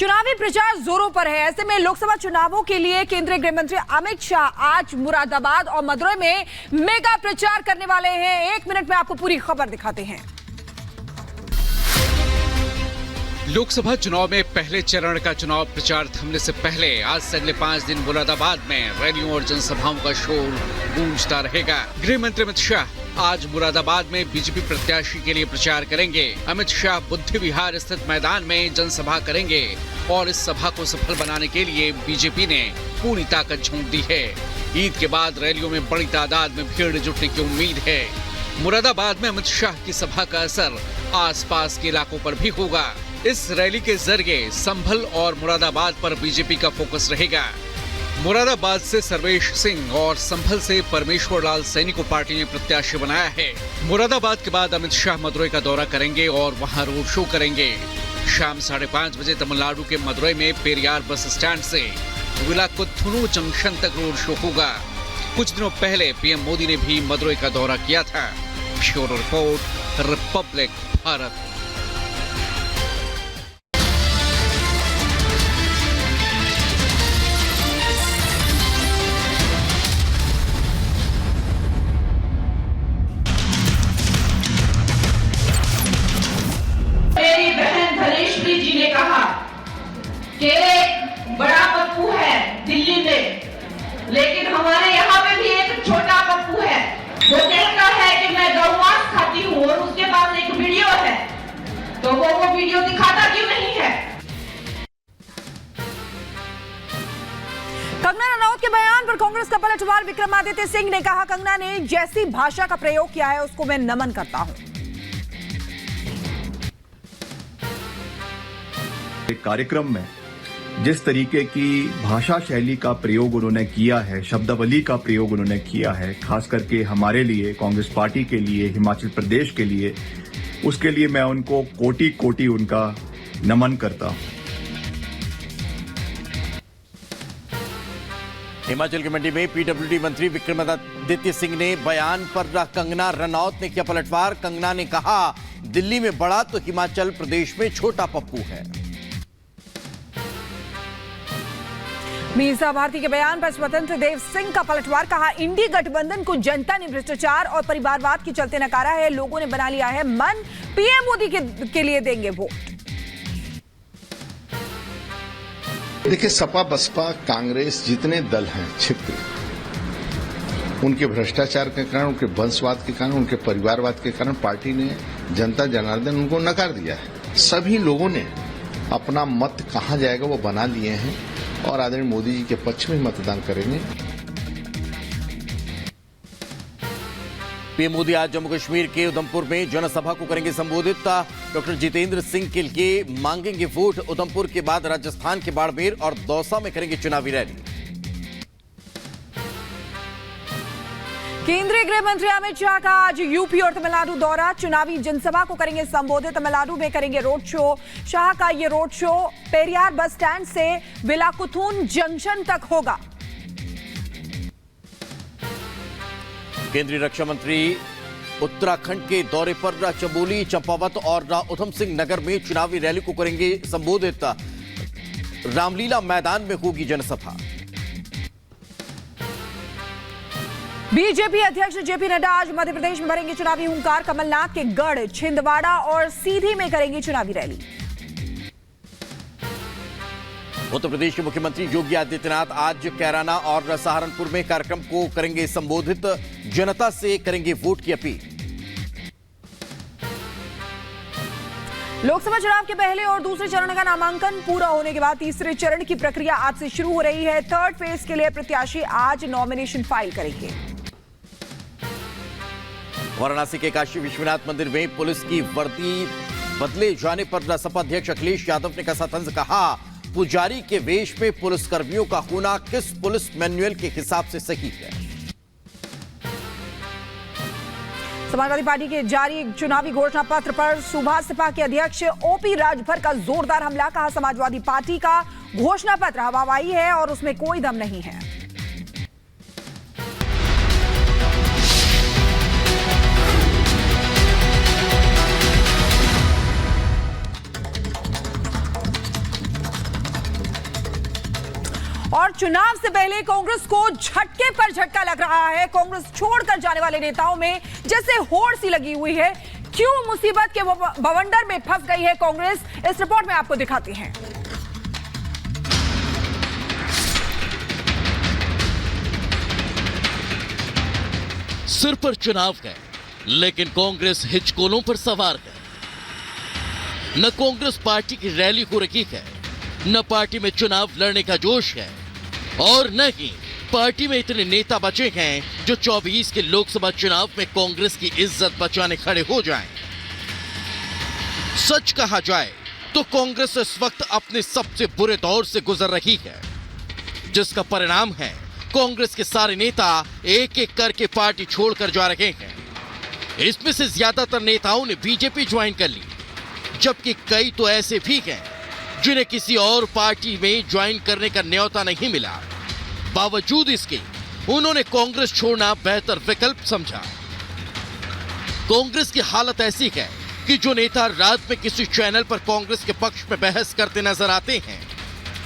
चुनावी प्रचार जोरों पर है। ऐसे में लोकसभा चुनावों के लिए केंद्रीय गृह मंत्री अमित शाह आज मुरादाबाद और मदुरई में मेगा प्रचार करने वाले हैं। 1 मिनट में आपको पूरी खबर दिखाते हैं। लोकसभा चुनाव में पहले चरण का चुनाव प्रचार थमने से पहले आज से अगले 5 दिन मुरादाबाद में रैलियों और जनसभाओं का शोर गूंजता रहेगा। गृह मंत्री अमित शाह आज मुरादाबाद में बीजेपी प्रत्याशी के लिए प्रचार करेंगे। अमित शाह बुद्धि विहार स्थित मैदान में जनसभा करेंगे और इस सभा को सफल बनाने के लिए बीजेपी ने पूरी ताकत झोंक दी है। ईद के बाद रैलियों में बड़ी तादाद में भीड़ जुटने की उम्मीद है। मुरादाबाद में अमित शाह की सभा का असर आसपास के इलाकों पर भी होगा। इस रैली के जरिए संभल और मुरादाबाद पर बीजेपी का फोकस रहेगा। मुरादाबाद से सर्वेश सिंह और संभल से परमेश्वर लाल सैनी को पार्टी ने प्रत्याशी बनाया है। मुरादाबाद के बाद अमित शाह मदुरई का दौरा करेंगे और वहां रोड शो करेंगे। शाम 5:30 बजे तमिलनाडु के मदुरई में पेरियार बस स्टैंड से विलाकुथुनु जंक्शन तक रोड शो होगा। कुछ दिनों पहले पीएम मोदी ने भी मदुरई का दौरा किया था। Bureau report, Republic Bharat. मेरी बहन धनेश्वरी जी ने कहा कि एक बड़ा पप्पू है दिल्ली में, लेकिन हमारे यहाँ पे भी एक छोटा पप्पू है। वो कहता है कि मैं गौमांस खाती हूँ और उसके पास एक वीडियो है, तो वो वीडियो दिखाता क्यों नहीं है? कंगना रनौत के बयान पर कांग्रेस का पलटवार। विक्रमादित्य सिंह ने कहा, कंगना ने जैसी भाषा का प्रयोग किया है उसको मैं नमन करता हूं। कार्यक्रम में जिस तरीके की भाषा शैली का प्रयोग उन्होंने किया है, शब्दावली का प्रयोग उन्होंने किया है, खास करके हमारे लिए, कांग्रेस पार्टी के लिए, हिमाचल प्रदेश के लिए, उसके लिए मैं उनको कोटि कोटि उनका नमन करता हूं। हिमाचल की मंडी में पीडब्ल्यूडी मंत्री विक्रमादित्य सिंह ने बयान पर कंगना रनौत ने किया पलटवार। कंगना ने कहा, दिल्ली में बड़ा तो हिमाचल प्रदेश में छोटा पप्पू है। मीसा भारती के बयान पर स्वतंत्र देव सिंह का पलटवार। कहा, इंडी गठबंधन को जनता ने भ्रष्टाचार और परिवारवाद के चलते नकारा है। लोगों ने बना लिया है मन, पीएम मोदी के लिए देंगे वोट। देखिए, सपा बसपा कांग्रेस जितने दल हैं क्षेत्रीय, उनके भ्रष्टाचार के कारण, उनके वंशवाद के कारण, उनके परिवारवाद के कारण पार्टी ने, जनता जनार्दन उनको नकार दिया है। सभी लोगों ने अपना मत कहां जाएगा वो बना लिए हैं और आदरणीय मोदी जी के पक्ष में मतदान करेंगे। पीएम मोदी आज जम्मू कश्मीर के उधमपुर में जनसभा को करेंगे संबोधित। डॉक्टर जितेंद्र सिंह के लिए मांगेंगे वोट। उधमपुर के बाद राजस्थान के बाड़मेर और दौसा में करेंगे चुनावी रैली। केंद्रीय गृह मंत्री अमित शाह का आज यूपी और तमिलनाडु दौरा। चुनावी जनसभा को करेंगे संबोधित। तमिलनाडु में करेंगे रोड शो। शाह का ये road show Periyar bus stand से विलाकुथुन जंक्शन तक होगा। केंद्रीय रक्षा मंत्री उत्तराखंड के दौरे पर चमोली, चंपावत और उधम सिंह नगर में चुनावी रैली को करेंगे संबोधित। रामलीला मैदान में होगी जनसभा। बीजेपी अध्यक्ष जेपी नड्डा आज मध्य प्रदेश में भरेंगे चुनावी हुंकार। कमलनाथ के गढ़, छिंदवाड़ा और सीधी में करेंगे चुनावी रैली। उत्तर प्रदेश के मुख्यमंत्री योगी आदित्यनाथ आज कैराना और सहारनपुर में कार्यक्रम को करेंगे संबोधित। जनता से करेंगे वोट की अपील। लोकसभा चुनाव के पहले और दूसरे चरण का नामांकन पूरा होने के बाद तीसरे चरण की प्रक्रिया आज से शुरू हो रही है। थर्ड फेज के लिए प्रत्याशी आज नॉमिनेशन फाइल करेंगे। वाराणसी के काशी विश्वनाथ मंदिर में पुलिस की वर्दी बदले जाने पर सपा अध्यक्ष अखिलेश यादव ने कसा तंज। कहा, पुजारी के वेश में पुलिसकर्मियों का होना किस पुलिस मैनुअल के हिसाब से सही है। समाजवादी पार्टी के जारी चुनावी घोषणा पत्र पर सूबा सपा के अध्यक्ष ओपी राजभर का जोरदार हमला। कहा, समाजवादी पार्टी का घोषणा पत्र हवाबाजी है और उसमें कोई दम नहीं है। और चुनाव से पहले कांग्रेस को झटके पर झटका लग रहा है। कांग्रेस छोड़कर जाने वाले नेताओं में जैसे होड़ सी लगी हुई है। क्यों मुसीबत के बवंडर में फंस गई है कांग्रेस, इस रिपोर्ट में आपको दिखाते हैं। सिर पर चुनाव है, लेकिन कांग्रेस हिचकोलों पर सवार है। न कांग्रेस पार्टी की रैली हो रही है, न पार्टी में चुनाव लड़ने का जोश है, और न ही पार्टी में इतने नेता बचे हैं जो 24 के लोकसभा चुनाव में कांग्रेस की इज्जत बचाने खड़े हो जाएं। सच कहा जाए तो कांग्रेस इस वक्त अपने सबसे बुरे दौर से गुजर रही है, जिसका परिणाम है कांग्रेस के सारे नेता एक एक करके पार्टी छोड़कर जा रहे हैं। इसमें से ज्यादातर नेताओं ने बीजेपी ज्वाइन कर ली, जबकि कई तो ऐसे भी हैं जिन्हें किसी और पार्टी में ज्वाइन करने का न्योता नहीं मिला। बावजूद इसके उन्होंने कांग्रेस छोड़ना बेहतर विकल्प समझा। कांग्रेस की हालत ऐसी है कि जो नेता रात में किसी चैनल पर कांग्रेस के पक्ष में बहस करते नजर आते हैं,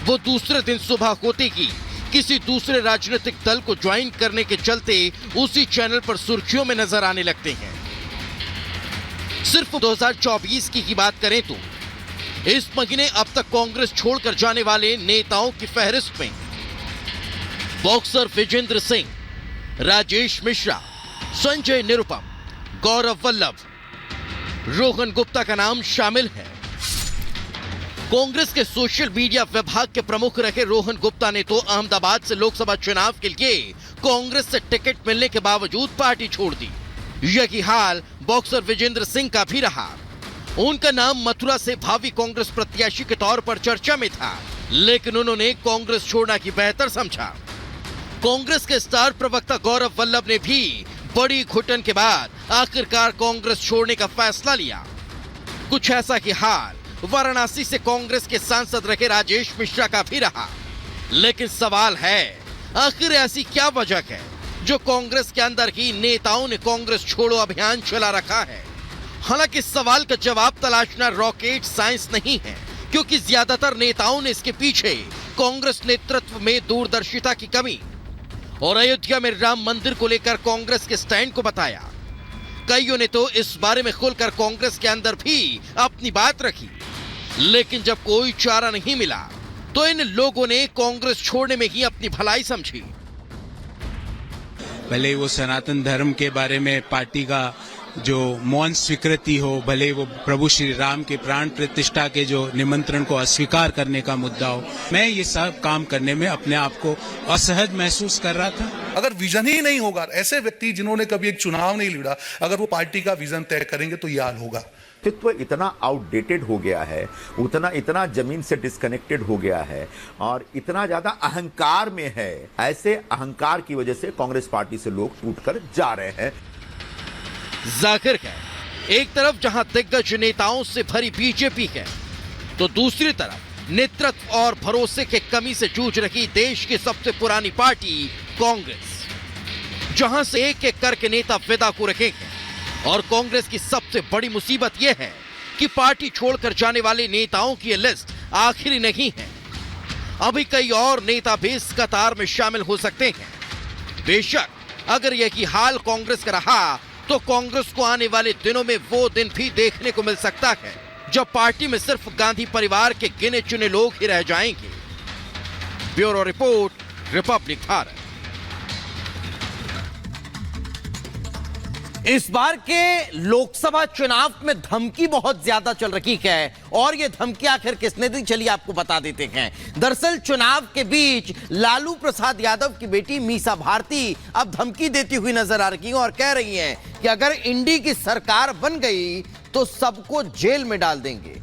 वो दूसरे दिन सुबह होते ही किसी दूसरे राजनीतिक दल को ज्वाइन करने के चलते उसी चैनल पर सुर्खियों में नजर आने लगते हैं। सिर्फ 2024 की बात करें तो इस महीने अब तक कांग्रेस छोड़कर जाने वाले नेताओं की फहरिस्त में बॉक्सर विजेंद्र सिंह, राजेश मिश्रा, संजय निरुपम, गौरव वल्लभ, रोहन गुप्ता का नाम शामिल है। कांग्रेस के सोशल मीडिया विभाग के प्रमुख रहे रोहन गुप्ता ने तो अहमदाबाद से लोकसभा चुनाव के लिए कांग्रेस से टिकट मिलने के बावजूद पार्टी छोड़ दी। यही हाल बॉक्सर विजेंद्र सिंह का भी रहा। उनका नाम मथुरा से भावी कांग्रेस प्रत्याशी के तौर पर चर्चा में था, लेकिन उन्होंने कांग्रेस छोड़ना की बेहतर समझा। कांग्रेस के स्टार प्रवक्ता गौरव वल्लभ ने भी बड़ी घुटन के बाद आखिरकार कांग्रेस छोड़ने का फैसला लिया। कुछ ऐसा ही हाल वाराणसी से कांग्रेस के सांसद रहे राजेश मिश्रा का भी रहा। लेकिन सवाल है, आखिर ऐसी क्या वजह है जो कांग्रेस के अंदर ही नेताओं ने कांग्रेस छोड़ो अभियान चला रखा है? हालांकि इस सवाल का जवाब तलाशना रॉकेट साइंस नहीं है, क्योंकि ज्यादातर नेताओं ने इसके पीछे कांग्रेस नेतृत्व में दूरदर्शिता की कमी और अयोध्या में राम मंदिर को लेकर कांग्रेस के स्टैंड को बताया। कईयों ने तो इस बारे में खुलकर कांग्रेस के अंदर भी अपनी बात रखी, लेकिन जब कोई चारा नहीं मिला तो इन लोगों ने कांग्रेस छोड़ने में ही अपनी भलाई समझी। भले वो सनातन धर्म के बारे में पार्टी का जो मौन स्वीकृति हो, भले वो प्रभु श्री राम के प्राण प्रतिष्ठा के जो निमंत्रण को अस्वीकार करने का मुद्दा हो, मैं ये सब काम करने में अपने आप को असहज महसूस कर रहा था। अगर विजन ही नहीं होगा, ऐसे व्यक्ति जिन्होंने कभी एक चुनाव नहीं लड़ा, अगर वो पार्टी का विजन तय करेंगे तो ये हाल होगा। व्यक्तित्व इतना आउटडेटेड हो गया है, इतना जमीन से डिस्कनेक्टेड हो गया है और इतना ज्यादा अहंकार में है। ऐसे अहंकार की वजह से कांग्रेस पार्टी से लोग टूटकर जा रहे हैं। जाहिर है, एक तरफ जहां दिग्गज नेताओं से भरी बीजेपी है, तो दूसरी तरफ नेतृत्व और भरोसे के कमी से जूझ रही देश की सबसे पुरानी पार्टी कांग्रेस, जहां से एक एक करके नेता विदा को रखे हैं। और कांग्रेस की सबसे बड़ी मुसीबत यह है कि पार्टी छोड़कर जाने वाले नेताओं की यह लिस्ट आखिरी नहीं है। अभी कई और नेता भी इस कतार में शामिल हो सकते हैं। बेशक अगर यही हाल कांग्रेस का रहा तो कांग्रेस को आने वाले दिनों में वो दिन भी देखने को मिल सकता है जब पार्टी में सिर्फ गांधी परिवार के गिने चुने लोग ही रह जाएंगे। Bureau report, Republic Bharat. इस बार के लोकसभा चुनाव में धमकी बहुत ज्यादा चल रही है, और ये धमकी आखिर किसने दी, चलिए आपको बता देते हैं। दरअसल चुनाव के बीच लालू प्रसाद यादव की बेटी मीसा भारती अब धमकी देती हुई नजर आ रही है और कह रही हैं कि अगर इंडी की सरकार बन गई तो सबको जेल में डाल देंगे।